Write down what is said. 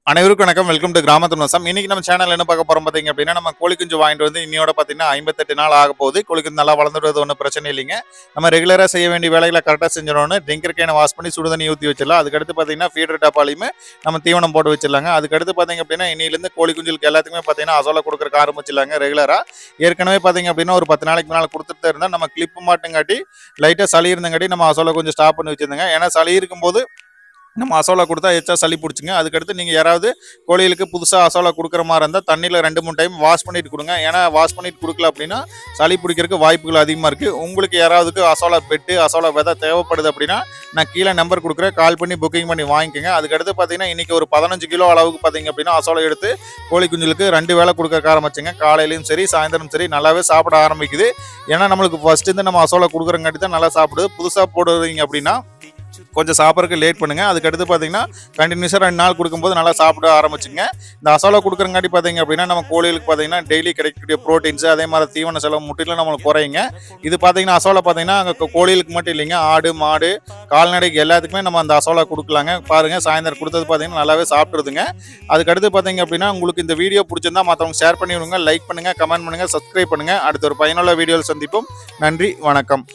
அனைவருக்கும் வணக்கம். Welcome to கிராமத்து நோசம். இன்னைக்கு நம்ம சேனல் என்ன பார்க்க போறோம் பார்த்தீங்க அப்படின்னா, நம்ம கோழி குஞ்சு வாங்கிட்டு வந்து இன்னையோட பார்த்தீங்கன்னா 58 நாள் ஆக போகுது. கோழி குஞ்சு நல்லா வளர்ந்துடுறது ஒன்றும் பிரச்சனை இல்லைங்க. நம்ம ரெகுலராக செய்ய வேண்டிய வேலைகளை கரெக்டாக செஞ்சிடணும். ட்ரிங்கர் கேனை வாஷ் பண்ணி சுடுதண்ணி ஊற்றி வச்சிடலாம். அதுக்கடுத்து பார்த்தீங்கன்னா ஃபீடர் டப்பாலையுமே நம்ம தீவனம் போட்டு வச்சிடலாங்க. அதுக்கடுத்து பார்த்தீங்க அப்படின்னா இன்னிலேருந்து கோழி குஞ்சுகளுக்கு எல்லாத்துக்குமே பார்த்தீங்கன்னா அசோலா கொடுக்குறக்கு ஆரம்பிச்சிடலாங்க ரெகுலராக. ஏற்கனவே பார்த்தீங்க அப்படின்னா ஒரு 10 நாளைக்கு முன்னால் கொடுத்துட்டு இருந்தால் நம்ம கிளிப்பு மாட்டுங்காட்டி லைட்டாக சளி இருந்தங்காட்டி நம்ம அசோலா கொஞ்சம் ஸ்டாப் பண்ணி வச்சிருந்தோங்க. ஏன்னா சளி இருக்கும்போது நம்ம அசோலா கொடுத்தா எச்சா சளி பிடிச்சிங்க. அதுக்கடுத்து நீங்கள் யாராவது கோழிகளுக்கு புதுசாக அசோலா கொடுக்குற மாதிரி இருந்தால் தண்ணியில் 2-3 டைம் வாஷ் பண்ணிட்டு கொடுங்க. ஏன்னா வாஷ் பண்ணிட்டு கொடுக்கல அப்படின்னா சளி பிடிக்கிறதுக்கு வாய்ப்புகள் அதிகமாக இருக்குது. உங்களுக்கு யாராவதுக்கு அசோலா பெட்டு அசோலா விதை தேவைப்படுது அப்படின்னா நான் கீழே நம்பர் கொடுக்குறேன், கால் பண்ணி புக்கிங் பண்ணி வாங்கிக்கோங்க. அதுக்கடுத்து பார்த்தீங்கன்னா இன்றைக்கி ஒரு 15 கிலோ அளவுக்கு பார்த்தீங்க அப்படின்னா அசோலா எடுத்து கோழி குஞ்சுகளுக்கு 2 வேளை கொடுக்க ஆரம்பிச்சுங்க. காலையிலையும் சரி சாயந்தரம் சரி நல்லாவே சாப்பிட ஆரம்பிக்குது. ஏன்னா நம்மளுக்கு ஃபஸ்ட்டு நம்ம அசோலா கொடுக்குறங்காட்டி தான் நல்லா சாப்பிடுது. புதுசாக போடுறீங்க அப்படின்னா கொஞ்சம் சாப்பிட்றதுக்கு லேட் பண்ணுங்க. அதுக்கடுத்து பார்த்தீங்கன்னா கண்டினியூஸாக 2 நாள் கொடுக்கும்போது நல்லா சாப்பிட ஆரம்பிச்சுங்க. இந்த அசோலா கொடுக்குறங்காட்டி பார்த்தீங்க அப்படின்னா நம்ம கோழிகளுக்கு பார்த்தீங்கன்னா டெய்லி கிடைக்கக்கூடிய ப்ரோட்டீன்ஸ் அதே மாதிரி தீவன செலவு முற்றிலும் நம்மளுக்கு குறையுங்க. இது பார்த்தீங்கன்னா அசோலா பார்த்தீங்கன்னா அங்கே கோழிகளுக்கு மட்டும் இல்லைங்க, ஆடு மாடு கால்நடைக்கு எல்லாத்துக்குமே நம்ம அந்த அசோலா கொடுக்கலாங்க. பாருங்கள் சாயந்தரம் கொடுத்தது பார்த்தீங்கன்னா நல்லாவே சாப்பிட்ருதுங்க. அதுக்கடுத்து பார்த்தீங்க அப்படின்னா உங்களுக்கு இந்த வீடியோ பிடிச்சிருந்தா மற்றவங்க ஷேர் பண்ணி விடுங்க, லைக் பண்ணுங்கள், கமெண்ட் பண்ணுங்கள், சப்ஸ்கிரைப் பண்ணுங்கள். அடுத்த ஒரு பயனுள்ள வீடியோவில் சந்திப்போம். நன்றி, வணக்கம்.